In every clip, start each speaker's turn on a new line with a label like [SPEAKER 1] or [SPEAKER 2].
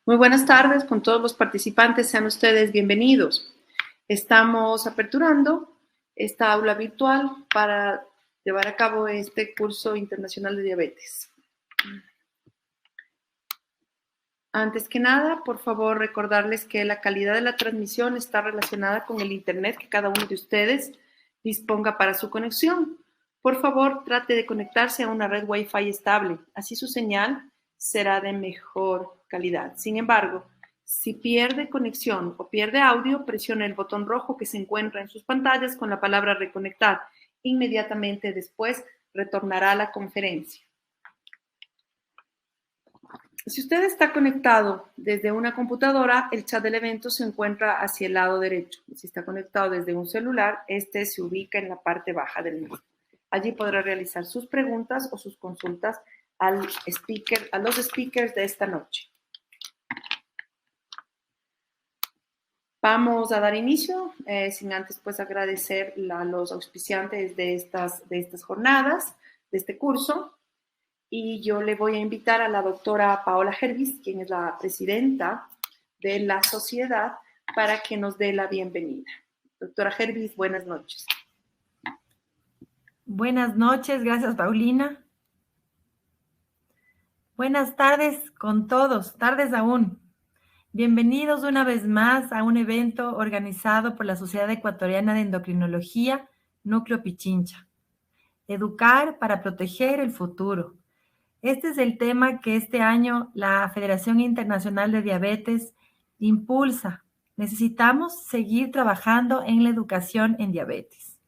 [SPEAKER 1] Muy buenas tardes con todos los participantes, sean ustedes bienvenidos. Estamos aperturando esta aula virtual para llevar a cabo este curso internacional de diabetes. Antes que nada, por favor, recordarles que la calidad de la transmisión está relacionada con el internet que cada uno de ustedes disponga para su conexión. Por favor, trate de conectarse a una red Wi-Fi estable, así su señal será de mejor calidad. Sin embargo, si pierde conexión o pierde audio, presione el botón rojo que se encuentra en sus pantallas con la palabra reconectar. Inmediatamente después retornará a la conferencia. Si usted está conectado desde una computadora, el chat del evento se encuentra hacia el lado derecho. Si está conectado desde un celular, este se ubica en la parte baja del mismo. Allí podrá realizar sus preguntas o sus consultas a los speakers de esta noche. Vamos a dar inicio, sin antes pues agradecer a los auspiciantes de estas jornadas, de este curso. Y yo le voy a invitar a la doctora Paola Hervis, quien es la presidenta de la sociedad, para que nos dé la bienvenida. Doctora Hervis, buenas noches.
[SPEAKER 2] Buenas noches, gracias Paulina. Buenas tardes con todos, tardes aún. Bienvenidos una vez más a un evento organizado por la Sociedad Ecuatoriana de Endocrinología, Núcleo Pichincha. Educar para proteger el futuro. Este es el tema que este año la Federación Internacional de Diabetes impulsa. Necesitamos seguir trabajando en la educación en diabetes.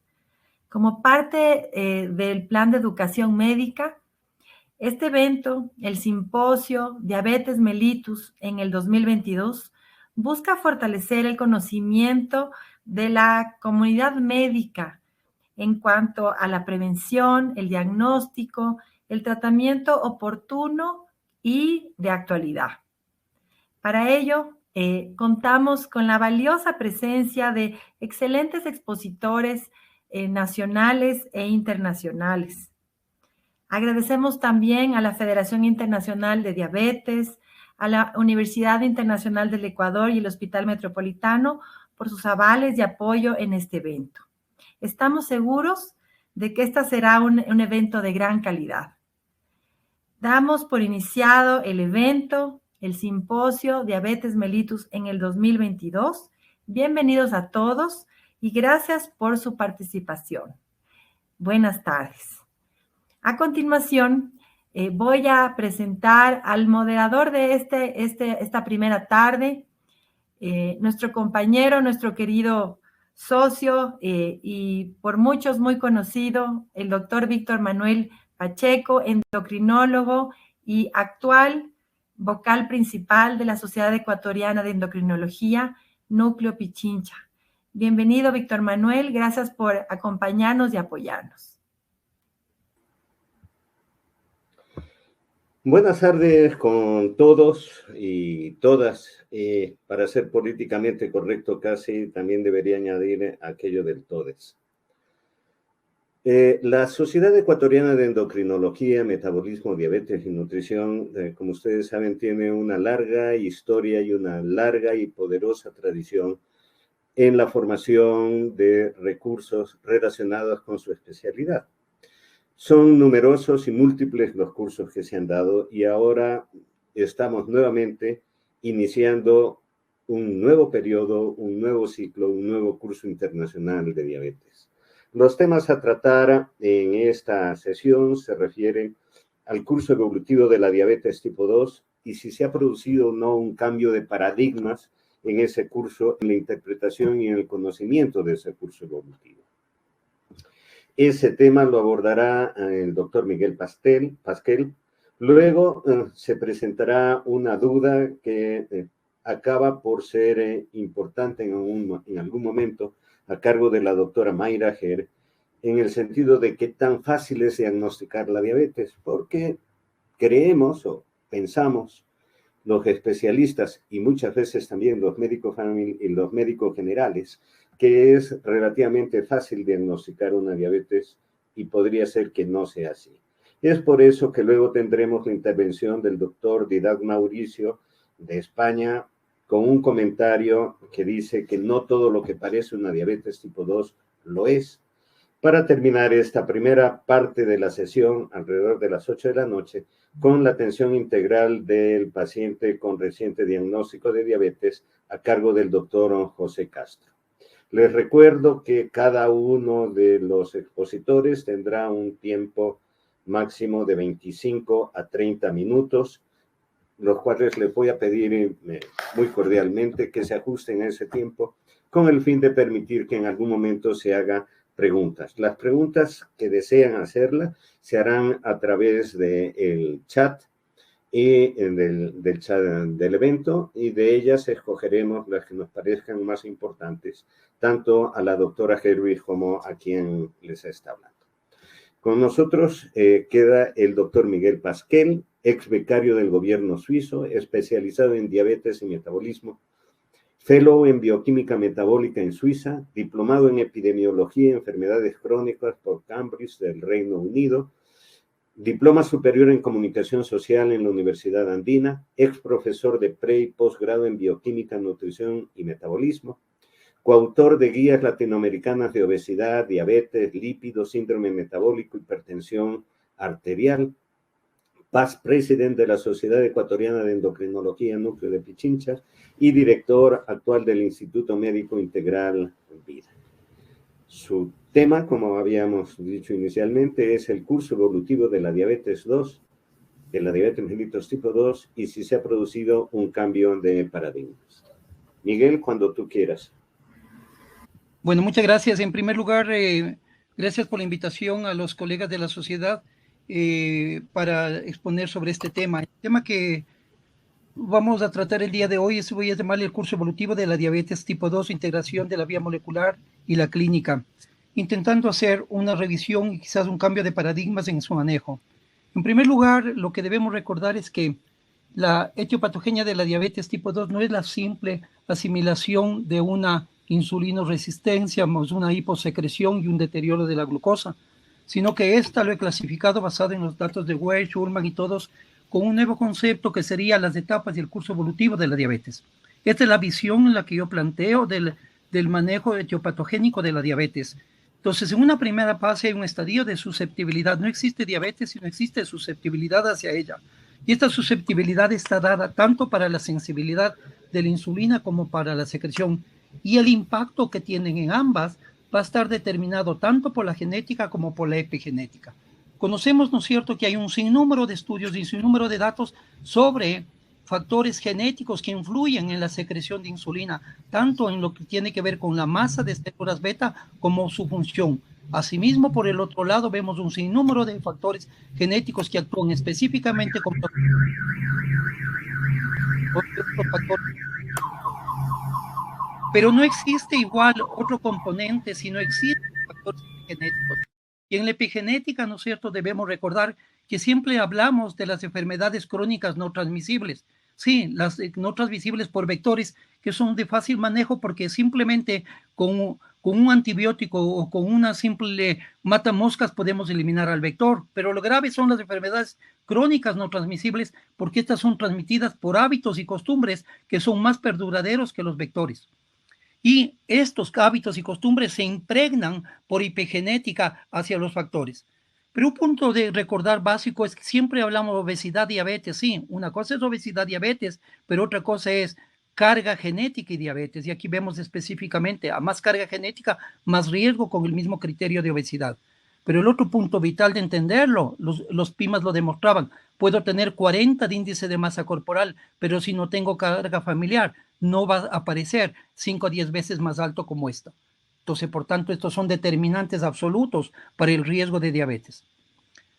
[SPEAKER 2] Como parte del plan de educación médica, este evento, el simposio Diabetes Mellitus en el 2022, busca fortalecer el conocimiento de la comunidad médica en cuanto a la prevención, el diagnóstico, el tratamiento oportuno y de actualidad. Para ello, contamos con la valiosa presencia de excelentes expositores nacionales e internacionales. Agradecemos también a la Federación Internacional de Diabetes, a la Universidad Internacional del Ecuador y el Hospital Metropolitano por sus avales y apoyo en este evento. Estamos seguros de que este será un evento de gran calidad. Damos por iniciado el evento, el simposio Diabetes Mellitus en el 2022. Bienvenidos a todos y gracias por su participación. Buenas tardes. A continuación, voy a presentar al moderador de esta primera tarde, nuestro compañero, nuestro querido socio y por muchos muy conocido, el doctor Víctor Manuel Pacheco, endocrinólogo y actual vocal principal de la Sociedad Ecuatoriana de Endocrinología, Núcleo Pichincha. Bienvenido, Víctor Manuel, gracias por acompañarnos y apoyarnos.
[SPEAKER 3] Buenas tardes con todos y todas. Para ser políticamente correcto casi, también debería añadir aquello del todes. La Sociedad Ecuatoriana de Endocrinología, Metabolismo, Diabetes y Nutrición, como ustedes saben, tiene una larga historia y una larga y poderosa tradición en la formación de recursos relacionados con su especialidad. Son numerosos y múltiples los cursos que se han dado y ahora estamos nuevamente iniciando un nuevo periodo, un nuevo ciclo, un nuevo curso internacional de diabetes. Los temas a tratar en esta sesión se refieren al curso evolutivo de la diabetes tipo 2 y si se ha producido o no un cambio de paradigmas en ese curso, en la interpretación y en el conocimiento de ese curso evolutivo. Ese tema lo abordará el doctor Miguel Pasquel. Luego se presentará una duda que acaba por ser importante en algún momento a cargo de la doctora Mayra Ger, en el sentido de qué tan fácil es diagnosticar la diabetes, porque creemos o pensamos los especialistas y muchas veces también los médicos y los médicos generales, que es relativamente fácil diagnosticar una diabetes y podría ser que no sea así. Es por eso que luego tendremos la intervención del doctor Didac Mauricio, de España, con un comentario que dice que no todo lo que parece una diabetes tipo 2 lo es. Para terminar esta primera parte de la sesión, alrededor de las 8 de la noche, con la atención integral del paciente con reciente diagnóstico de diabetes a cargo del doctor José Castro. Les recuerdo que cada uno de los expositores tendrá un tiempo máximo de 25 a 30 minutos, los cuales les voy a pedir muy cordialmente que se ajusten a ese tiempo con el fin de permitir que en algún momento se haga preguntas. Las preguntas que desean hacerlas se harán a través del chat y del chat del evento, y de ellas escogeremos las que nos parezcan más importantes, tanto a la doctora Herwig como a quien les está hablando. Con nosotros queda el doctor Miguel Pasquel, ex becario del gobierno suizo, especializado en diabetes y metabolismo, fellow en bioquímica metabólica en Suiza, diplomado en epidemiología y enfermedades crónicas por Cambridge del Reino Unido, diploma superior en comunicación social en la Universidad Andina, ex profesor de pre y posgrado en bioquímica, nutrición y metabolismo, coautor de guías latinoamericanas de obesidad, diabetes, lípidos, síndrome metabólico, hipertensión arterial, past president de la Sociedad Ecuatoriana de Endocrinología Núcleo de Pichincha y director actual del Instituto Médico Integral Vida. Su tema, como habíamos dicho inicialmente, es el curso evolutivo de la diabetes 2, de la diabetes mellitus tipo 2, y si se ha producido un cambio de paradigmas. Miguel, cuando tú quieras.
[SPEAKER 4] Bueno, muchas gracias. En primer lugar, gracias por la invitación a los colegas de la sociedad para exponer sobre este tema. El tema que vamos a tratar el día de hoy voy a llamarle el curso evolutivo de la diabetes tipo 2, integración de la vía molecular y la clínica, intentando hacer una revisión y quizás un cambio de paradigmas en su manejo. En primer lugar, lo que debemos recordar es que la etiopatogenia de la diabetes tipo 2 no es la simple asimilación de una insulinoresistencia, más una hiposecreción y un deterioro de la glucosa, sino que esta lo he clasificado basado en los datos de Weir, Schulman y todos, con un nuevo concepto que sería las etapas y el curso evolutivo de la diabetes. Esta es la visión en la que yo planteo del manejo etiopatogénico de la diabetes. Entonces, en una primera fase hay un estadio de susceptibilidad. No existe diabetes, sino existe susceptibilidad hacia ella. Y esta susceptibilidad está dada tanto para la sensibilidad de la insulina como para la secreción. Y el impacto que tienen en ambas va a estar determinado tanto por la genética como por la epigenética. Conocemos, ¿no es cierto?, que hay un sinnúmero de estudios y un sinnúmero de datos sobre factores genéticos que influyen en la secreción de insulina, tanto en lo que tiene que ver con la masa de células beta como su función. Asimismo, por el otro lado, vemos un sinnúmero de factores genéticos que actúan específicamente como factores. Pero no existe igual otro componente si no existen factores genéticos. Y en la epigenética, ¿no es cierto?, debemos recordar que siempre hablamos de las enfermedades crónicas no transmisibles. Sí, las no transmisibles por vectores que son de fácil manejo porque simplemente con un antibiótico o con una simple matamoscas podemos eliminar al vector. Pero lo grave son las enfermedades crónicas no transmisibles porque estas son transmitidas por hábitos y costumbres que son más perduraderos que los vectores. Y estos hábitos y costumbres se impregnan por epigenética hacia los factores. Pero un punto de recordar básico es que siempre hablamos de obesidad, diabetes. Sí, una cosa es obesidad, diabetes, pero otra cosa es carga genética y diabetes. Y aquí vemos específicamente a más carga genética, más riesgo con el mismo criterio de obesidad. Pero el otro punto vital de entenderlo, los PIMAs lo demostraban. Puedo tener 40 de índice de masa corporal, pero si no tengo carga familiar, no va a aparecer 5 a 10 veces más alto como esta. Entonces, por tanto, estos son determinantes absolutos para el riesgo de diabetes.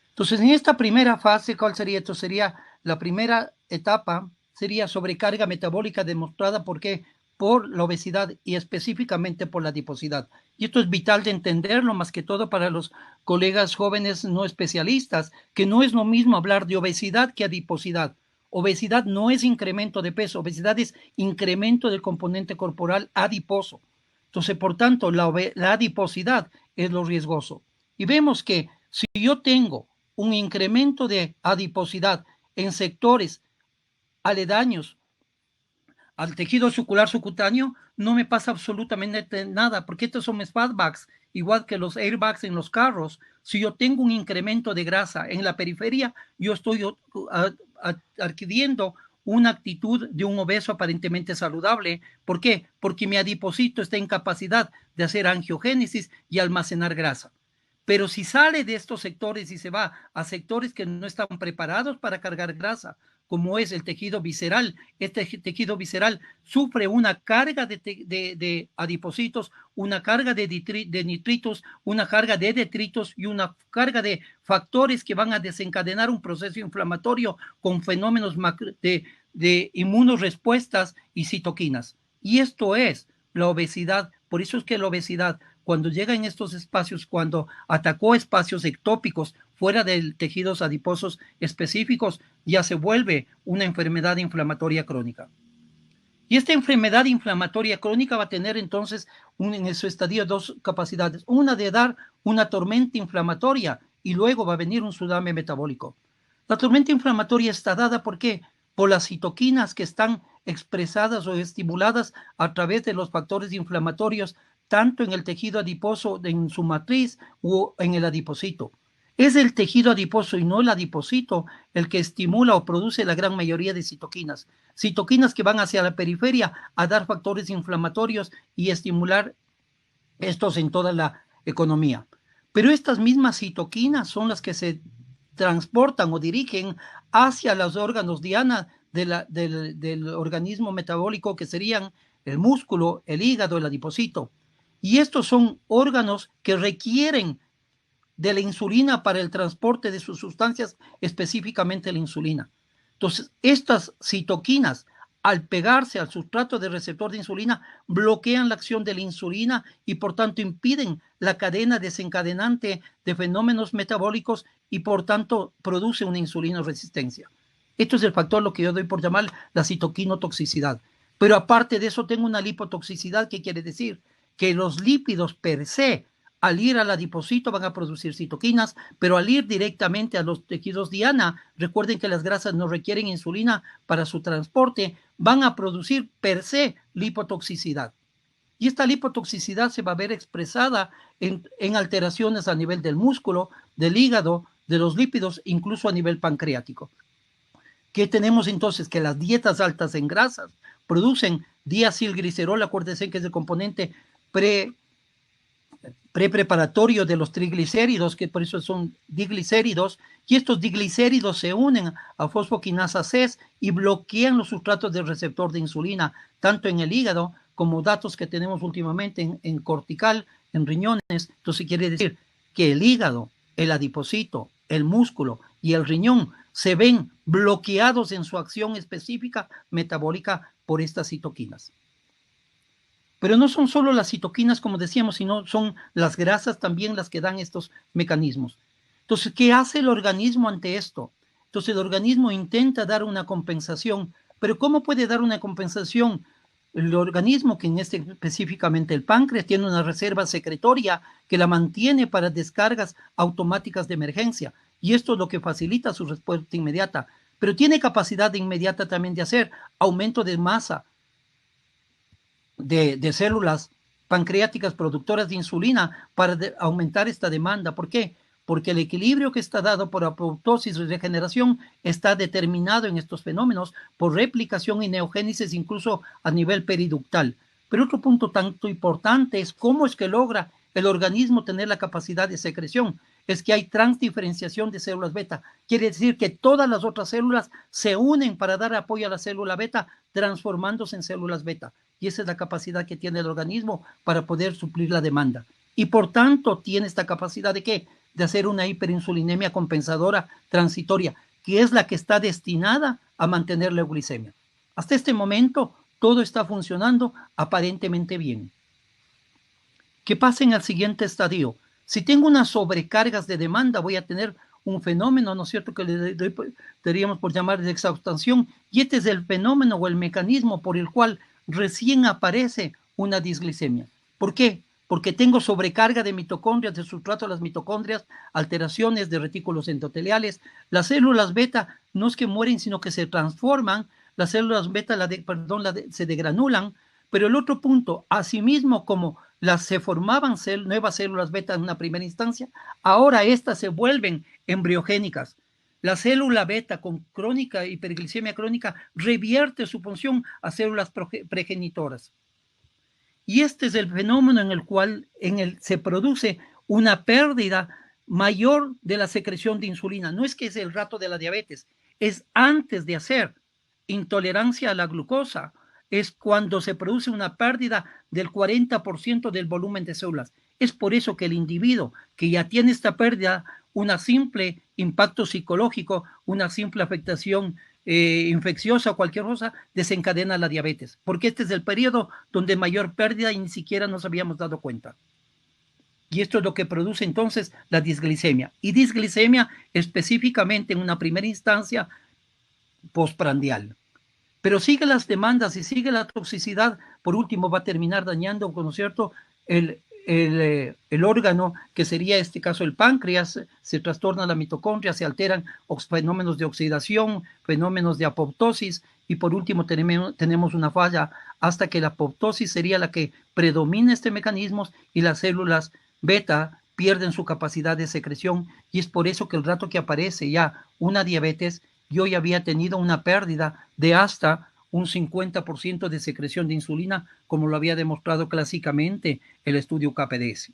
[SPEAKER 4] Entonces, en esta primera fase, ¿cuál sería? Esto sería la primera etapa, sería sobrecarga metabólica demostrada por qué, por la obesidad y específicamente por la adiposidad. Y esto es vital de entenderlo, más que todo para los colegas jóvenes no especialistas, que no es lo mismo hablar de obesidad que adiposidad. Obesidad no es incremento de peso, obesidad es incremento del componente corporal adiposo. Entonces, por tanto, la adiposidad es lo riesgoso. Y vemos que si yo tengo un incremento de adiposidad en sectores aledaños al tejido sucular subcutáneo no me pasa absolutamente nada, porque estos son mis fatbags, igual que los airbags en los carros. Si yo tengo un incremento de grasa en la periferia, yo estoy adquiriendo una actitud de un obeso aparentemente saludable. ¿Por qué? Porque mi adipocito está en capacidad de hacer angiogénesis y almacenar grasa. Pero si sale de estos sectores y se va a sectores que no están preparados para cargar grasa, como es el tejido visceral, este tejido visceral sufre una carga de adipocitos, una carga de nitritos, una carga de detritos y una carga de factores que van a desencadenar un proceso inflamatorio con fenómenos de inmunorespuestas y citoquinas. Y esto es la obesidad. Por eso es que la obesidad, cuando llega en estos espacios, cuando atacó espacios ectópicos fuera de tejidos adiposos específicos, ya se vuelve una enfermedad inflamatoria crónica. Y esta enfermedad inflamatoria crónica va a tener entonces en su estadio dos capacidades. Una de dar una tormenta inflamatoria y luego va a venir un tsunami metabólico. La tormenta inflamatoria está dada ¿por qué? Por las citoquinas que están expresadas o estimuladas a través de los factores inflamatorios tanto en el tejido adiposo en su matriz o en el adipocito. Es el tejido adiposo y no el adipocito el que estimula o produce la gran mayoría de citoquinas. Citoquinas que van hacia la periferia a dar factores inflamatorios y estimular estos en toda la economía. Pero estas mismas citoquinas son las que se transportan o dirigen hacia los órganos diana del organismo metabólico que serían el músculo, el hígado, el adipocito. Y estos son órganos que requieren de la insulina para el transporte de sus sustancias, específicamente la insulina. Entonces, estas citoquinas, al pegarse al sustrato de receptor de insulina, bloquean la acción de la insulina y por tanto impiden la cadena desencadenante de fenómenos metabólicos y por tanto produce una insulinoresistencia. Esto es el factor, lo que yo doy por llamar la citoquinotoxicidad. Pero aparte de eso tengo una lipotoxicidad, que quiere decir que los lípidos per se, al ir al adipocito van a producir citoquinas, pero al ir directamente a los tejidos diana, recuerden que las grasas no requieren insulina para su transporte, van a producir per se lipotoxicidad. Y esta lipotoxicidad se va a ver expresada en alteraciones a nivel del músculo, del hígado, de los lípidos, incluso a nivel pancreático. ¿Qué tenemos entonces? Que las dietas altas en grasas producen diacilglicerol, acuérdense que es el componente preparatorio de los triglicéridos, que por eso son diglicéridos, y estos diglicéridos se unen a fosfoquinasa C y bloquean los sustratos del receptor de insulina, tanto en el hígado como datos que tenemos últimamente en cortical, en riñones. Entonces quiere decir que el hígado, el adipocito, el músculo y el riñón se ven bloqueados en su acción específica metabólica por estas citoquinas. Pero no son solo las citoquinas, como decíamos, sino son las grasas también las que dan estos mecanismos. Entonces, ¿qué hace el organismo ante esto? Entonces, el organismo intenta dar una compensación, pero ¿cómo puede dar una compensación? El organismo, que específicamente el páncreas, tiene una reserva secretoria que la mantiene para descargas automáticas de emergencia, y esto es lo que facilita su respuesta inmediata, pero tiene capacidad de inmediata también de hacer aumento de masa de células pancreáticas productoras de insulina para aumentar esta demanda. ¿Por qué? Porque el equilibrio que está dado por apoptosis y regeneración está determinado en estos fenómenos por replicación y neogénesis, incluso a nivel periductal. Pero otro punto tanto importante es cómo es que logra el organismo tener la capacidad de secreción. Es que hay transdiferenciación de células beta. Quiere decir que todas las otras células se unen para dar apoyo a la célula beta, transformándose en células beta. Y esa es la capacidad que tiene el organismo para poder suplir la demanda. Y por tanto tiene esta capacidad ¿de qué? De hacer una hiperinsulinemia compensadora transitoria, que es la que está destinada a mantener la euglicemia. Hasta este momento todo está funcionando aparentemente bien. ¿Qué pasa en el siguiente estadio? Si tengo unas sobrecargas de demanda, voy a tener un fenómeno, ¿no es cierto?, que diríamos por llamar de exhaustación, y este es el fenómeno o el mecanismo por el cual recién aparece una disglicemia. ¿Por qué? Porque tengo sobrecarga de mitocondrias, de sustrato de las mitocondrias, alteraciones de retículos endoteliales. Las células beta no es que mueren, sino que se transforman las células beta se degranulan, pero el otro punto, asimismo como se formaban nuevas células beta en una primera instancia, ahora estas se vuelven embriogénicas. La célula beta con crónica, hiperglicemia crónica, revierte su función a células progenitoras. Y este es el fenómeno en el cual se produce una pérdida mayor de la secreción de insulina. No es que es el rato de la diabetes, es antes de hacer intolerancia a la glucosa, es cuando se produce una pérdida del 40% del volumen de células. Es por eso que el individuo que ya tiene esta pérdida, una simple impacto psicológico, una simple afectación infecciosa o cualquier cosa, desencadena la diabetes, porque este es el periodo donde mayor pérdida y ni siquiera nos habíamos dado cuenta. Y esto es lo que produce entonces la disglicemia. Y disglicemia específicamente en una primera instancia postprandial. Pero sigue las demandas y sigue la toxicidad, por último va a terminar dañando, ¿no es cierto?, el órgano, que sería este caso el páncreas, se trastorna la mitocondria, se alteran fenómenos de oxidación, fenómenos de apoptosis, y por último tenemos una falla hasta que la apoptosis sería la que predomina este mecanismo y las células beta pierden su capacidad de secreción, y es por eso que el rato que aparece ya una diabetes, yo ya había tenido una pérdida de hasta un 50% de secreción de insulina, como lo había demostrado clásicamente el estudio KPDS.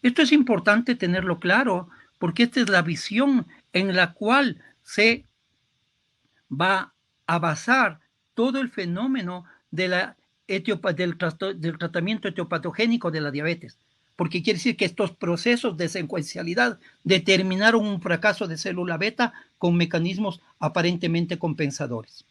[SPEAKER 4] Esto es importante tenerlo claro, porque esta es la visión en la cual se va a basar todo el fenómeno del tratamiento etiopatogénico de la diabetes, porque quiere decir que estos procesos de secuencialidad determinaron un fracaso de célula beta con mecanismos aparentemente compensadores.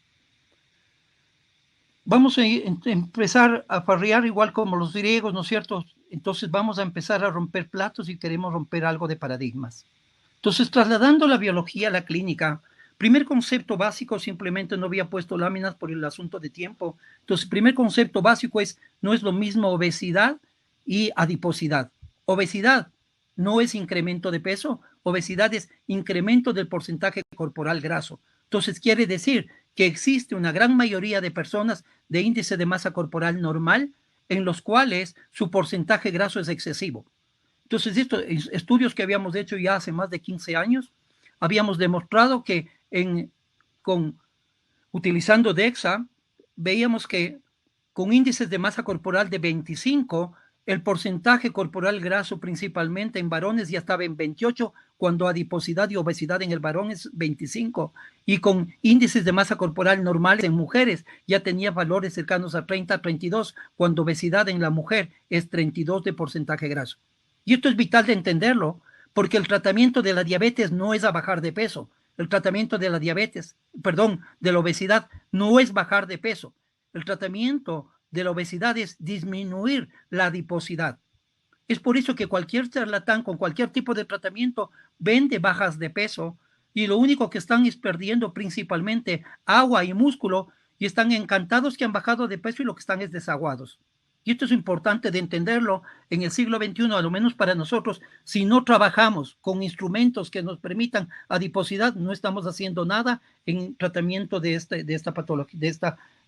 [SPEAKER 4] Vamos a empezar a farrear igual como los griegos, ¿no es cierto? Entonces vamos a empezar a romper platos y queremos romper algo de paradigmas. Entonces, trasladando la biología a la clínica, primer concepto básico, simplemente no había puesto láminas por el asunto de tiempo. Entonces, primer concepto básico no es lo mismo obesidad y adiposidad. Obesidad no es incremento de peso, obesidad es incremento del porcentaje corporal graso. Entonces, quiere decir que existe una gran mayoría de personas de índice de masa corporal normal en los cuales su porcentaje graso es excesivo. Entonces, estos estudios que habíamos hecho ya hace más de 15 años, habíamos demostrado que utilizando DEXA, veíamos que con índices de masa corporal de 25, el porcentaje corporal graso principalmente en varones ya estaba en 28, cuando adiposidad y obesidad en el varón es 25, y con índices de masa corporal normales en mujeres ya tenía valores cercanos a 30, 32, cuando obesidad en la mujer es 32 de porcentaje graso. Y esto es vital de entenderlo, porque el tratamiento de la diabetes no es a bajar de peso. El tratamiento de la de la obesidad no es bajar de peso. El tratamiento de la obesidad es disminuir la adiposidad. Es por eso que cualquier charlatán con cualquier tipo de tratamiento vende bajas de peso y lo único que están es perdiendo principalmente agua y músculo y están encantados que han bajado de peso y lo que están es desaguados. Y esto es importante de entenderlo en el siglo XXI, a lo menos para nosotros. Si no trabajamos con instrumentos que nos permitan adiposidad, no estamos haciendo nada en tratamiento de esta patología,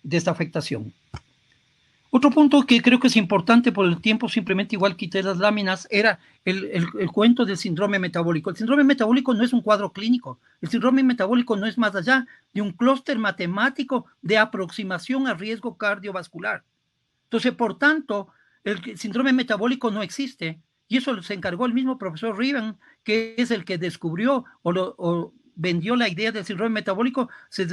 [SPEAKER 4] de esta afectación. Otro punto que creo que es importante por el tiempo, simplemente igual quité las láminas, era el cuento del síndrome metabólico. El síndrome metabólico no es un cuadro clínico. El síndrome metabólico no es más allá de un clúster matemático de aproximación a riesgo cardiovascular. Entonces, por tanto, el síndrome metabólico no existe. Y eso se encargó el mismo profesor Riven, que es el que descubrió o vendió la idea del síndrome metabólico, se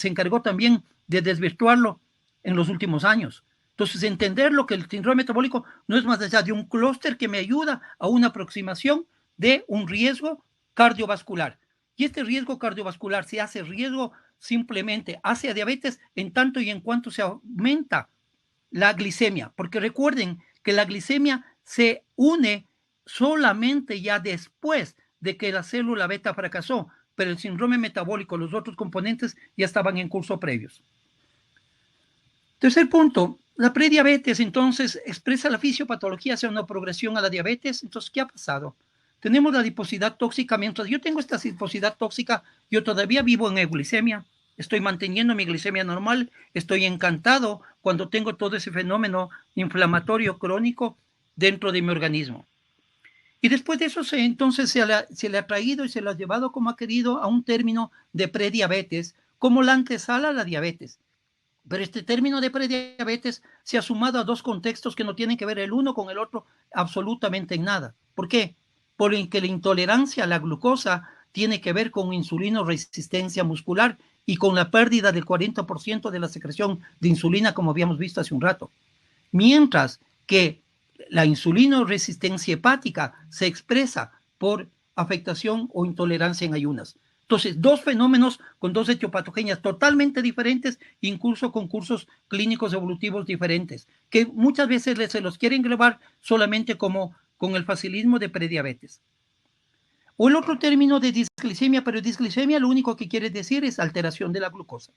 [SPEAKER 4] encargó también de desvirtuarlo en los últimos años. Entonces, entender lo que el síndrome metabólico no es más allá de un clúster que me ayuda a una aproximación de un riesgo cardiovascular. Y este riesgo cardiovascular se hace riesgo simplemente hacia diabetes en tanto y en cuanto se aumenta la glicemia, porque recuerden que la glicemia se une solamente ya después de que la célula beta fracasó, pero el síndrome metabólico, los otros componentes ya estaban en curso previos. Tercer punto, la prediabetes entonces expresa la fisiopatología hacia una progresión a la diabetes. Entonces, ¿qué ha pasado? Tenemos la adiposidad tóxica. Mientras yo tengo esta adiposidad tóxica, yo todavía vivo en euglicemia. estoy manteniendo mi glicemia normal, estoy encantado cuando tengo todo ese fenómeno inflamatorio crónico dentro de mi organismo. Y después de eso, entonces se le ha traído y se le ha llevado como ha querido a un término de prediabetes, como la antesala a la diabetes. Pero este término de prediabetes se ha sumado a dos contextos que no tienen que ver el uno con el otro absolutamente en nada. ¿Por qué? Porque la intolerancia a la glucosa tiene que ver con insulinoresistencia muscular y con la pérdida del 40% de la secreción de insulina, como habíamos visto hace un rato. Mientras que la insulinoresistencia hepática se expresa por afectación o intolerancia en ayunas. Entonces, dos fenómenos con dos etiopatogenias totalmente diferentes, incluso con cursos clínicos evolutivos diferentes, que muchas veces se los quieren englobar solamente como con el facilismo de prediabetes. O el otro término de disglicemia, pero disglicemia lo único que quiere decir es alteración de la glucosa.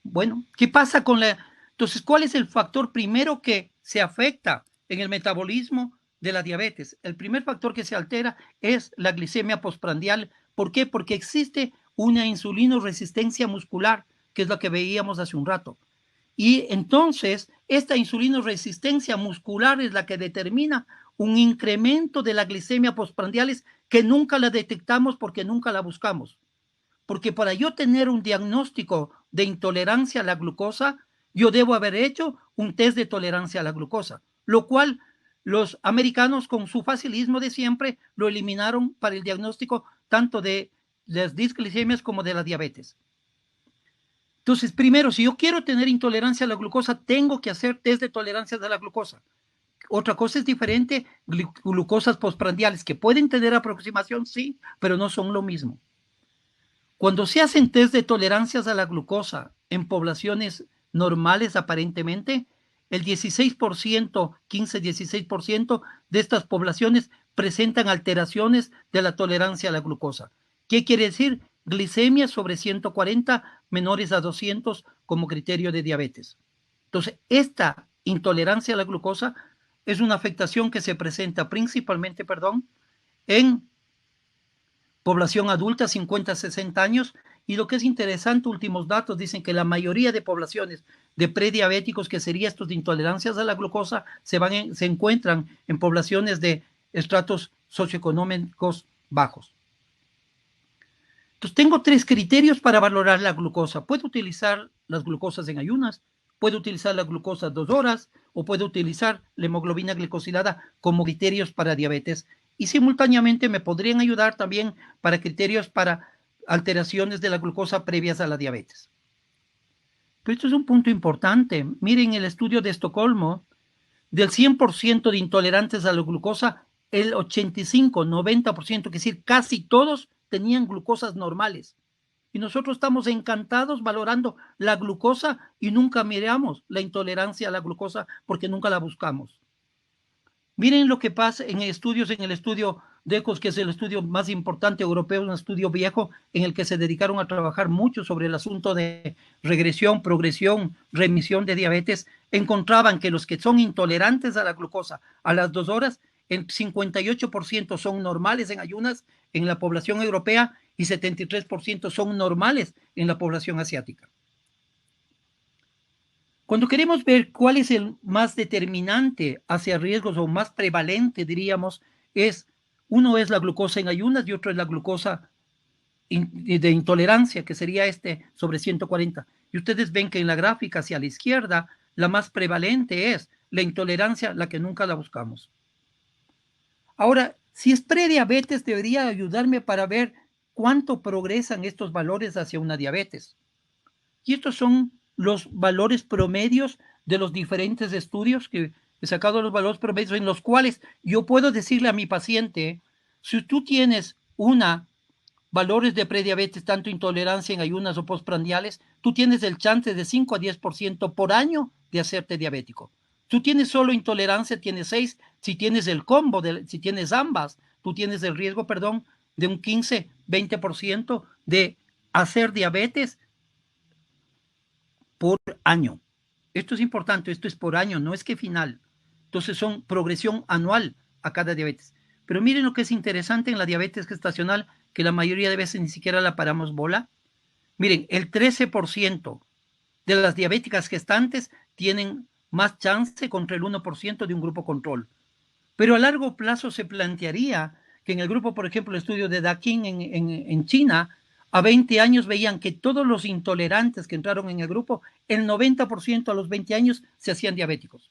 [SPEAKER 4] Bueno, ¿qué pasa con la... Entonces, ¿cuál es el factor primero que se afecta en el metabolismo de la diabetes? El primer factor que se altera es la glicemia postprandial. ¿Por qué? Porque existe una insulinoresistencia muscular, que es lo que veíamos hace un rato. Y entonces, esta insulinoresistencia muscular es la que determina un incremento de la glicemia postprandiales que nunca la detectamos porque nunca la buscamos. Porque para yo tener un diagnóstico de intolerancia a la glucosa, yo debo haber hecho un test de tolerancia a la glucosa, lo cual los americanos con su facilismo de siempre lo eliminaron para el diagnóstico tanto de las disglicemias como de la diabetes. Entonces, primero, si yo quiero tener intolerancia a la glucosa, tengo que hacer test de tolerancia a la glucosa. Otra cosa es diferente, glucosas postprandiales, que pueden tener aproximación, sí, pero no son lo mismo. Cuando se hacen test de tolerancias a la glucosa en poblaciones normales aparentemente, el 16%, 15-16% de estas poblaciones presentan alteraciones de la tolerancia a la glucosa. ¿Qué quiere decir? Glicemia sobre 140 menores a 200 como criterio de diabetes. Entonces, esta intolerancia a la glucosa es una afectación que se presenta principalmente, en población adulta, 50-60 años, y lo que es interesante, últimos datos dicen que la mayoría de poblaciones de prediabéticos, que serían estos de intolerancias a la glucosa, se encuentran en poblaciones de estratos socioeconómicos bajos. Entonces, tengo tres criterios para valorar la glucosa. Puedo utilizar las glucosas en ayunas, puedo utilizar la glucosa 2 horas, o puedo utilizar la hemoglobina glicosilada como criterios para diabetes. Y simultáneamente me podrían ayudar también para criterios para alteraciones de la glucosa previas a la diabetes. Pero esto es un punto importante. Miren el estudio de Estocolmo, del 100% de intolerantes a la glucosa, el 85-90%, es decir, casi todos tenían glucosas normales. Y nosotros estamos encantados valorando la glucosa y nunca miramos la intolerancia a la glucosa porque nunca la buscamos. Miren lo que pasa en estudios, en el estudio DECOS, que es el estudio más importante europeo, un estudio viejo en el que se dedicaron a trabajar mucho sobre el asunto de regresión, progresión, remisión de diabetes. Encontraban que los que son intolerantes a la glucosa a las 2 horas, el 58% son normales en ayunas en la población europea y 73% son normales en la población asiática. Cuando queremos ver cuál es el más determinante hacia riesgos o más prevalente, diríamos, uno es la glucosa en ayunas y otro es la glucosa de intolerancia, que sería sobre 140. Y ustedes ven que en la gráfica hacia la izquierda, la más prevalente es la intolerancia, la que nunca la buscamos. Ahora, si es prediabetes, debería ayudarme para ver cuánto progresan estos valores hacia una diabetes. Y estos son los valores promedios de los diferentes estudios que he sacado, los valores promedios en los cuales yo puedo decirle a mi paciente, si tú tienes valores de prediabetes, tanto intolerancia en ayunas o postprandiales, tú tienes el chance de 5 a 10% por año de hacerte diabético. Tú tienes solo intolerancia, tienes 6. Si tienes el combo, si tienes ambas, tú tienes el riesgo, de un 15-20% de hacer diabetes por año. Esto es importante, esto es por año, no es que final. Entonces son progresión anual a cada diabetes. Pero miren lo que es interesante en la diabetes gestacional, que la mayoría de veces ni siquiera la paramos bola. Miren, el 13% de las diabéticas gestantes tienen más chance contra el 1% de un grupo control. Pero a largo plazo se plantearía que en el grupo, por ejemplo, el estudio de Dakin en China, a 20 años veían que todos los intolerantes que entraron en el grupo, el 90% a los 20 años se hacían diabéticos.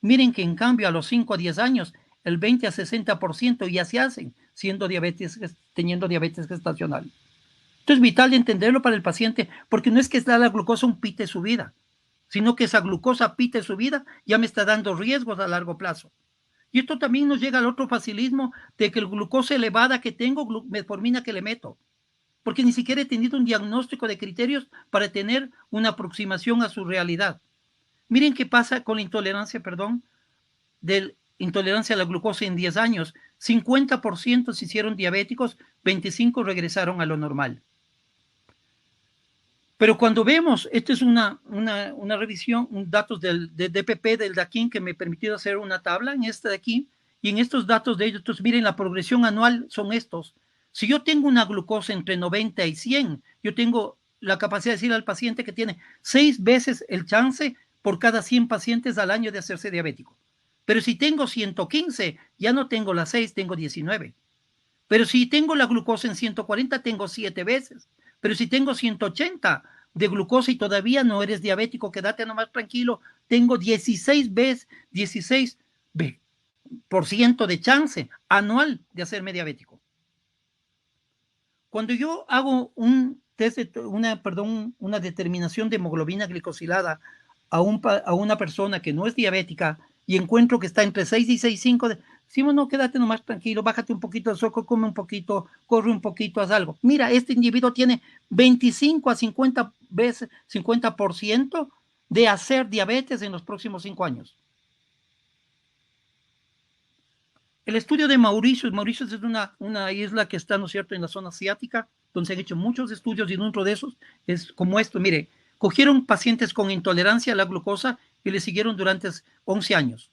[SPEAKER 4] Miren que en cambio a los 5 a 10 años, el 20 a 60% ya se hacen teniendo diabetes gestacional. Esto es vital de entenderlo para el paciente, porque no es que la glucosa un pite su vida, sino que esa glucosa pite su vida ya me está dando riesgos a largo plazo. Y esto también nos llega al otro facilismo de que el glucosa elevada que tengo, metformina que le meto, porque ni siquiera he tenido un diagnóstico de criterios para tener una aproximación a su realidad. Miren qué pasa con la intolerancia, de intolerancia a la glucosa en 10 años. 50% se hicieron diabéticos, 25% regresaron a lo normal. Pero cuando vemos, esto es una revisión, datos del DPP, del Dakin, que me permitió hacer una tabla en esta de aquí, y en estos datos de ellos, entonces miren, la progresión anual son estos. Si yo tengo una glucosa entre 90 y 100, yo tengo la capacidad de decir al paciente que tiene 6 veces el chance por cada 100 pacientes al año de hacerse diabético. Pero si tengo 115, ya no tengo las 6, tengo 19. Pero si tengo la glucosa en 140, tengo 7 veces. Pero si tengo 180 de glucosa y todavía no eres diabético, quédate nomás tranquilo, tengo 16 veces, 16% de chance anual de hacerme diabético. Cuando yo hago un test, una determinación de hemoglobina glicosilada a una persona que no es diabética y encuentro que está entre 6 y 6,5, decimos, no, quédate nomás tranquilo, bájate un poquito de azúcar, come un poquito, corre un poquito, haz algo. Mira, este individuo tiene 25 a 50 veces, 50% de hacer diabetes en los próximos 5 años. El estudio de Mauritius es una isla que está, ¿no es cierto?, en la zona asiática, donde se han hecho muchos estudios y dentro de esos es como esto. Mire, cogieron pacientes con intolerancia a la glucosa y le siguieron durante 11 años.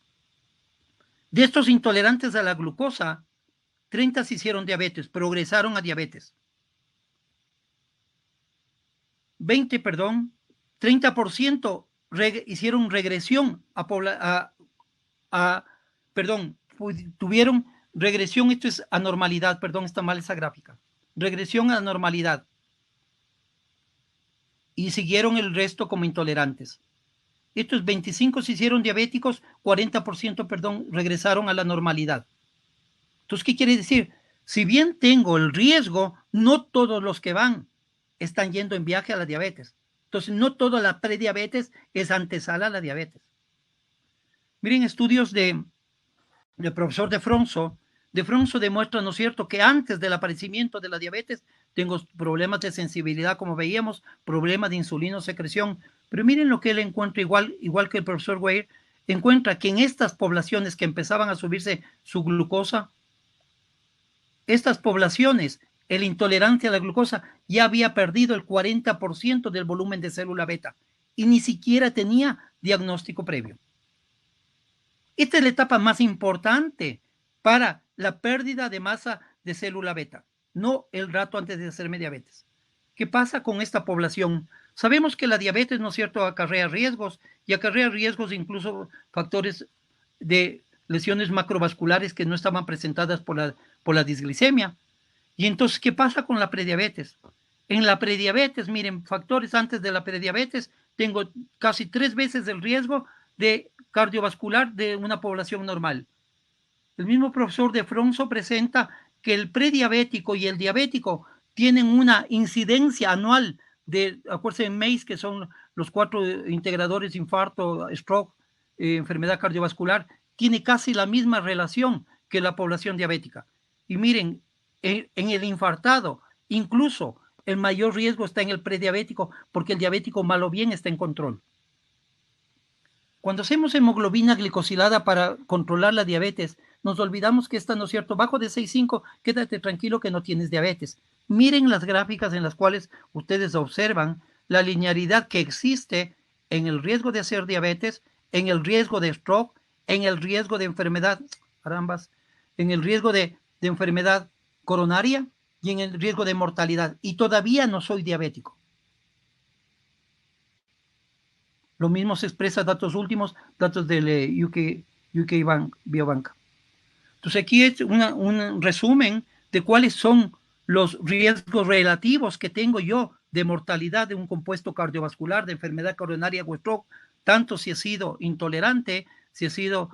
[SPEAKER 4] De estos intolerantes a la glucosa, 30 se hicieron diabetes, progresaron a diabetes. 30% hicieron regresión tuvieron regresión, esto es anormalidad, está mal esa gráfica, regresión a normalidad. Y siguieron el resto como intolerantes. Estos 25 se hicieron diabéticos, 40%, regresaron a la normalidad. Entonces, ¿qué quiere decir? Si bien tengo el riesgo, no todos los que van están yendo en viaje a la diabetes. Entonces, no toda la prediabetes es antesala a la diabetes. Miren, estudios del profesor De Fronzo demuestra, ¿no es cierto?, que antes del aparecimiento de la diabetes tengo problemas de sensibilidad, como veíamos, problemas de insulinosecreción. Pero miren lo que él encuentra, igual que el profesor Weir, encuentra que en estas poblaciones que empezaban a subirse su glucosa, estas poblaciones, el intolerante a la glucosa ya había perdido el 40% del volumen de célula beta y ni siquiera tenía diagnóstico previo. Esta es la etapa más importante para la pérdida de masa de célula beta, no el rato antes de hacerme diabetes. ¿Qué pasa con esta población? Sabemos que la diabetes, ¿no es cierto?, acarrea riesgos y acarrea riesgos incluso factores de lesiones macrovasculares que no estaban presentadas por la disglicemia. Y entonces, ¿qué pasa con la prediabetes? En la prediabetes, miren, factores antes de la prediabetes, tengo casi 3 veces el riesgo de cardiovascular de una población normal. El mismo profesor De Fronzo presenta que el prediabético y el diabético tienen una incidencia anual de, acuérdense en MACE, que son los 4 integradores, infarto, stroke, enfermedad cardiovascular, tiene casi la misma relación que la población diabética. Y miren, en el infartado, incluso el mayor riesgo está en el prediabético, porque el diabético mal o bien está en control. Cuando hacemos hemoglobina glicosilada para controlar la diabetes, nos olvidamos que está, ¿no es cierto?, bajo de 6,5, quédate tranquilo que no tienes diabetes. Miren las gráficas en las cuales ustedes observan la linearidad que existe en el riesgo de hacer diabetes, en el riesgo de stroke, en el riesgo de enfermedad, en el riesgo de enfermedad coronaria y en el riesgo de mortalidad. Y todavía no soy diabético. Lo mismo se expresa datos últimos, datos del UK Biobanca. Entonces aquí es un resumen de cuáles son los riesgos relativos que tengo yo de mortalidad de un compuesto cardiovascular, de enfermedad coronaria o stroke, tanto si he sido intolerante, si he sido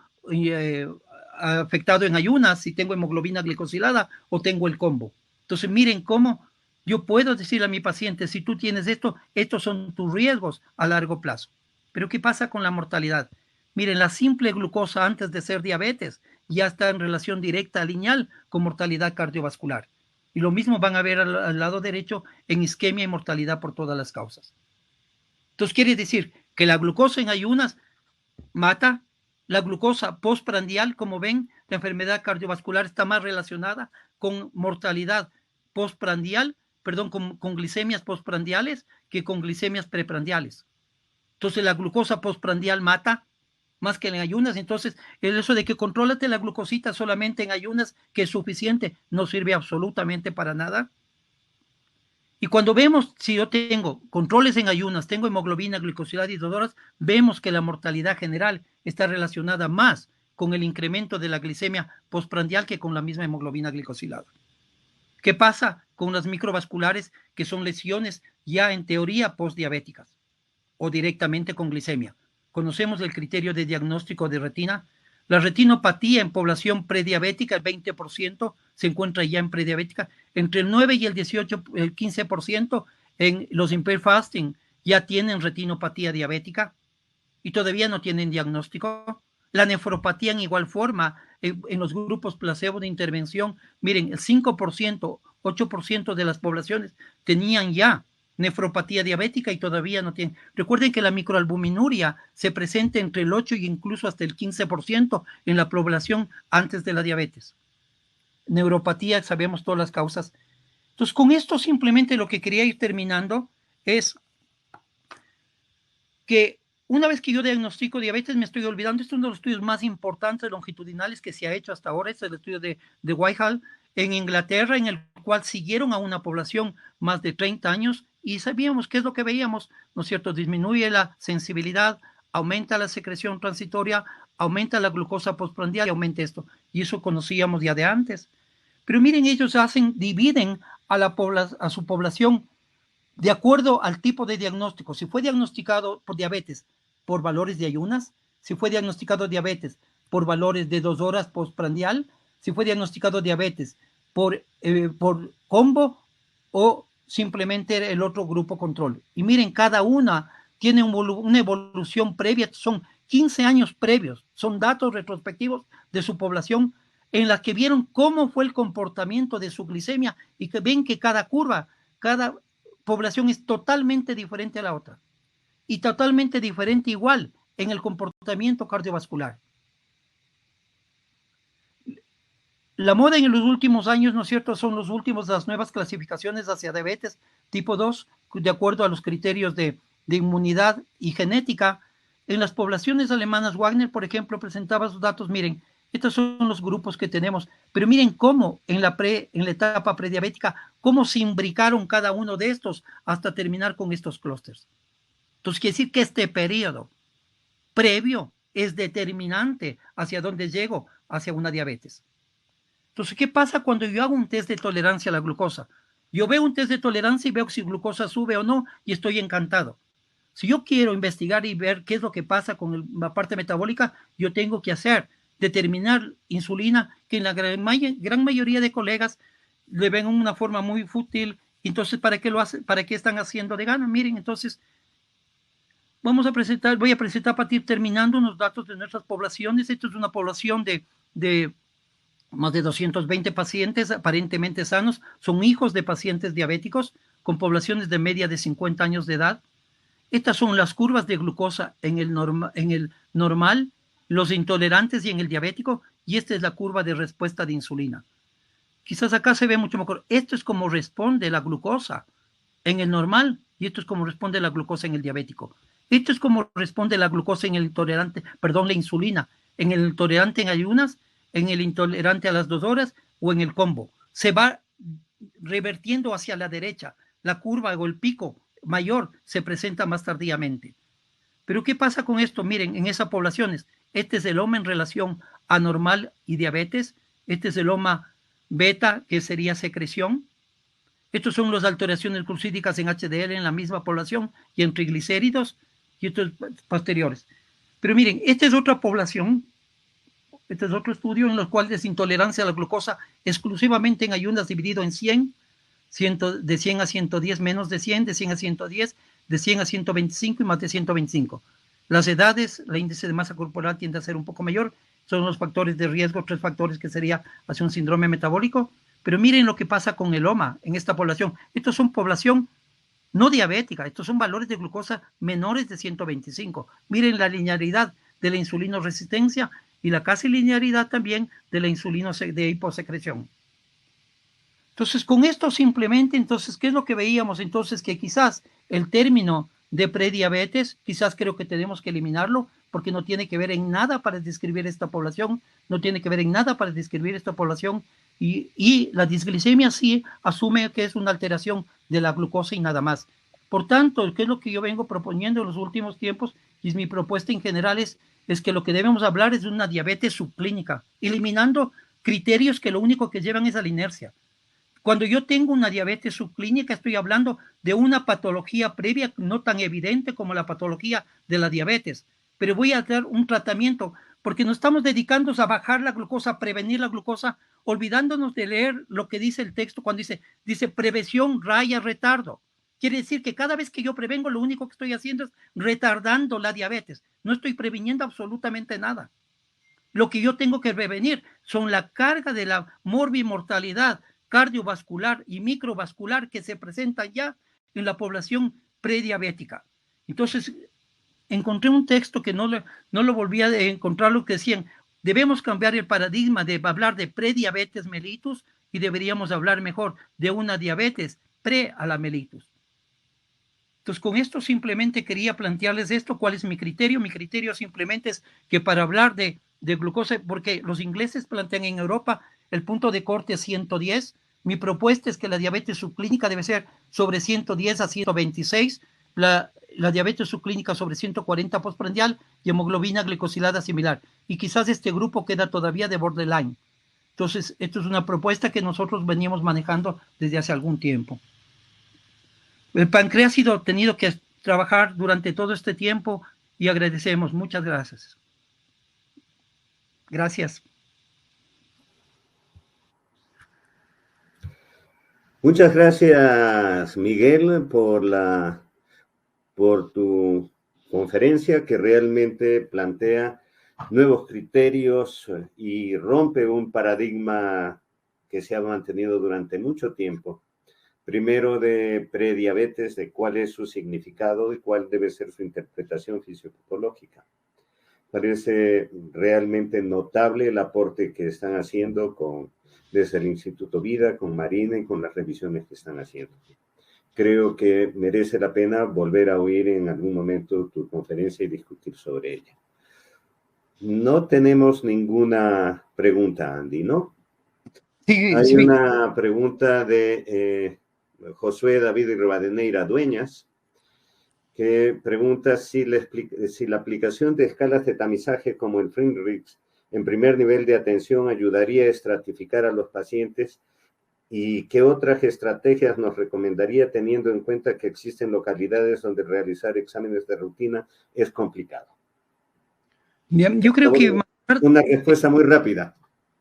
[SPEAKER 4] afectado en ayunas, si tengo hemoglobina glicosilada o tengo el combo. Entonces miren cómo yo puedo decirle a mi paciente, si tú tienes esto, estos son tus riesgos a largo plazo. Pero ¿qué pasa con la mortalidad? Miren, la simple glucosa antes de ser diabetes ya está en relación directa lineal con mortalidad cardiovascular. Y lo mismo van a ver al lado derecho en isquemia y mortalidad por todas las causas. Entonces quiere decir que la glucosa en ayunas mata, la glucosa postprandial, como ven, la enfermedad cardiovascular está más relacionada con mortalidad postprandial, perdón, con glicemias postprandiales que con glicemias preprandiales. Entonces la glucosa postprandial mata más que en ayunas. Entonces el eso de que contrólate la glucosita solamente en ayunas, que es suficiente, no sirve absolutamente para nada. Y cuando vemos, si yo tengo controles en ayunas, tengo hemoglobina, glicosilada y dodoras, vemos que la mortalidad general está relacionada más con el incremento de la glicemia postprandial que con la misma hemoglobina glicosilada. ¿Qué pasa con las microvasculares, que son lesiones ya en teoría postdiabéticas o directamente con glicemia? Conocemos el criterio de diagnóstico de retina. La retinopatía en población prediabética, el 20% se encuentra ya en prediabética. Entre el 9 y el 15% en los impaired fasting ya tienen retinopatía diabética y todavía no tienen diagnóstico. La nefropatía en igual forma, en los grupos placebo de intervención, miren, el 5%, 8% de las poblaciones tenían ya nefropatía diabética y todavía no tienen. Recuerden que la microalbuminuria se presenta entre el 8 y incluso hasta el 15% en la población antes de la diabetes. Neuropatía, sabemos todas las causas. Entonces, con esto simplemente lo que quería ir terminando es que una vez que yo diagnostico diabetes, me estoy olvidando, este es uno de los estudios más importantes longitudinales que se ha hecho hasta ahora, es el estudio de Whitehall en Inglaterra, en el cual siguieron a una población más de 30 años y sabíamos qué es lo que veíamos, ¿no es cierto? Disminuye la sensibilidad, aumenta la secreción transitoria, aumenta la glucosa postprandial y aumenta esto. Y eso conocíamos ya de antes. Pero miren, ellos dividen a su población de acuerdo al tipo de diagnóstico. Si fue diagnosticado por diabetes por valores de ayunas, si fue diagnosticado diabetes por valores de 2 horas postprandial, si fue diagnosticado diabetes por combo o simplemente el otro grupo control. Y miren, cada una tiene una evolución previa, son 15 años previos, son datos retrospectivos de su población en las que vieron cómo fue el comportamiento de su glicemia y que ven que cada curva, cada población es totalmente diferente a la otra y totalmente diferente igual en el comportamiento cardiovascular. La moda en los últimos años, ¿no es cierto?, son las nuevas clasificaciones hacia diabetes tipo 2, de acuerdo a los criterios de inmunidad y genética. En las poblaciones alemanas, Wagner, por ejemplo, presentaba sus datos. Miren, estos son los grupos que tenemos, pero miren cómo en la etapa prediabética, cómo se imbricaron cada uno de estos hasta terminar con estos clústeres. Entonces, quiere decir que este periodo previo es determinante hacia dónde llego, hacia una diabetes. Entonces, ¿qué pasa cuando yo hago un test de tolerancia a la glucosa? Yo veo un test de tolerancia y veo si glucosa sube o no y estoy encantado. Si yo quiero investigar y ver qué es lo que pasa con la parte metabólica, yo tengo que determinar insulina, que en la gran mayoría de colegas le ven una forma muy fútil. Entonces, ¿para qué lo hacen? ¿Para qué están haciendo de gana? Miren, entonces, voy a presentar para ir terminando unos datos de nuestras poblaciones. Esto es una población de más de 220 pacientes aparentemente sanos, son hijos de pacientes diabéticos con poblaciones de media de 50 años de edad. Estas son las curvas de glucosa en el normal, los intolerantes y en el diabético, y esta es la curva de respuesta de insulina. Quizás acá se ve mucho mejor. Esto es como responde la glucosa en el normal y esto es como responde la glucosa en el diabético. Esto es como responde la glucosa en el intolerante, la insulina, en el intolerante en ayunas, en el intolerante a las 2 horas o en el combo. Se va revertiendo hacia la derecha. La curva o el pico mayor se presenta más tardíamente. Pero ¿qué pasa con esto? Miren, en esas poblaciones, este es el OMA en relación a normal y diabetes, este es el OMA beta, que sería secreción. Estos son las alteraciones glucídicas en HDL en la misma población y en triglicéridos y estos posteriores. Pero miren, esta es otra población, este es otro estudio en el cual es intolerancia a la glucosa exclusivamente en ayunas dividido en 100, de 100 a 110, menos de 100, de 100 a 110, de 100 a 125 y más de 125. Las edades, el índice de masa corporal tiende a ser un poco mayor, son los factores de riesgo, 3 factores que sería hacia un síndrome metabólico. Pero miren lo que pasa con el OMA en esta población. Estos son población no diabética, estos son valores de glucosa menores de 125. Miren la linearidad de la insulinoresistencia y la casi linearidad también de la insulina de hiposecreción. Entonces, con esto simplemente, entonces, ¿qué es lo que veíamos? Entonces, que quizás el término de prediabetes, quizás creo que tenemos que eliminarlo, porque no tiene que ver en nada para describir esta población, no tiene que ver en nada para describir esta población, y la disglicemia sí asume que es una alteración de la glucosa y nada más. Por tanto, ¿qué es lo que yo vengo proponiendo en los últimos tiempos? Y mi propuesta en general es que lo que debemos hablar es de una diabetes subclínica, eliminando criterios que lo único que llevan es a la inercia. Cuando yo tengo una diabetes subclínica, estoy hablando de una patología previa no tan evidente como la patología de la diabetes, pero voy a dar un tratamiento porque nos estamos dedicando a bajar la glucosa, a prevenir la glucosa, olvidándonos de leer lo que dice el texto cuando dice prevención raya retardo. Quiere decir que cada vez que yo prevengo, lo único que estoy haciendo es retardando la diabetes. No estoy previniendo absolutamente nada. Lo que yo tengo que prevenir son la carga de la morbimortalidad cardiovascular y microvascular que se presenta ya en la población prediabética. Entonces, encontré un texto que no lo volví a encontrar, lo que decían, debemos cambiar el paradigma de hablar de prediabetes mellitus y deberíamos hablar mejor de una diabetes pre a la mellitus. Entonces, con esto simplemente quería plantearles esto, cuál es mi criterio. Mi criterio simplemente es que para hablar de glucosa, porque los ingleses plantean en Europa el punto de corte 110, mi propuesta es que la diabetes subclínica debe ser sobre 110 a 126, la diabetes subclínica sobre 140 postprandial y hemoglobina glicosilada similar. Y quizás este grupo queda todavía de borderline. Entonces, esto es una propuesta que nosotros veníamos manejando desde hace algún tiempo. El páncreas ha tenido que trabajar durante todo este tiempo y agradecemos. Muchas gracias. Gracias.
[SPEAKER 3] Muchas gracias, Miguel, por tu conferencia que realmente plantea nuevos criterios y rompe un paradigma que se ha mantenido durante mucho tiempo. Primero de prediabetes, de cuál es su significado y cuál debe ser su interpretación fisiopatológica. Parece realmente notable el aporte que están haciendo desde el Instituto Vida, con Marina y con las revisiones que están haciendo. Creo que merece la pena volver a oír en algún momento tu conferencia y discutir sobre ella. No tenemos ninguna pregunta, Andy, ¿no?
[SPEAKER 4] Sí,
[SPEAKER 3] Hay
[SPEAKER 4] sí.
[SPEAKER 3] una pregunta de Josué David Rivadeneira Dueñas, que pregunta si la aplicación de escalas de tamizaje como el Friedrichs en primer nivel de atención ayudaría a estratificar a los pacientes y qué otras estrategias nos recomendaría teniendo en cuenta que existen localidades donde realizar exámenes de rutina es complicado.
[SPEAKER 4] Bien, yo creo que
[SPEAKER 3] una respuesta muy rápida.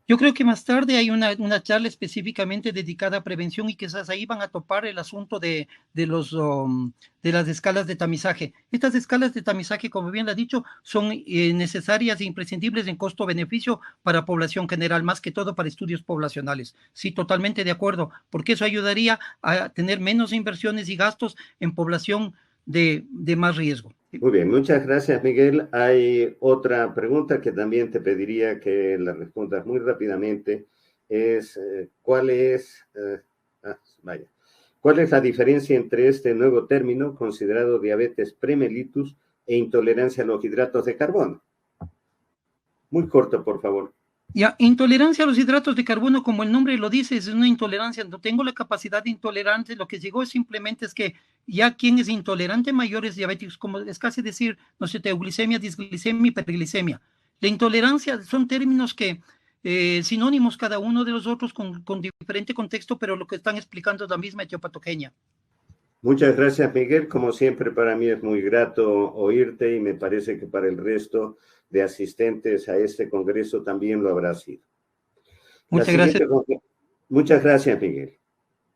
[SPEAKER 4] Yo creo que más tarde hay una charla específicamente dedicada a prevención y quizás ahí van a topar el asunto de las escalas de tamizaje. Estas escalas de tamizaje, como bien lo ha dicho, son necesarias e imprescindibles en costo-beneficio para población general, más que todo para estudios poblacionales. Sí, totalmente de acuerdo, porque eso ayudaría a tener menos inversiones y gastos en población de más riesgo.
[SPEAKER 3] Muy bien, muchas gracias, Miguel. Hay otra pregunta que también te pediría que la respondas muy rápidamente. ¿Cuál es la diferencia entre este nuevo término considerado diabetes premellitus e intolerancia a los hidratos de carbono? Muy corto, por favor.
[SPEAKER 4] Ya, intolerancia a los hidratos de carbono, como el nombre lo dice, es una intolerancia. No tengo la capacidad de intolerancia. Lo que llegó simplemente es que ya quien es intolerante mayor es diabético, como es casi decir, no sé, euglicemia, disglicemia, hiperglicemia. La intolerancia son términos que sinónimos cada uno de los otros con diferente contexto, pero lo que están explicando es la misma etiopatogenia.
[SPEAKER 3] Muchas gracias, Miguel. Como siempre, para mí es muy grato oírte y me parece que para el resto de asistentes a este congreso también lo habrá sido.
[SPEAKER 4] Muchas gracias.
[SPEAKER 3] Muchas gracias, Miguel.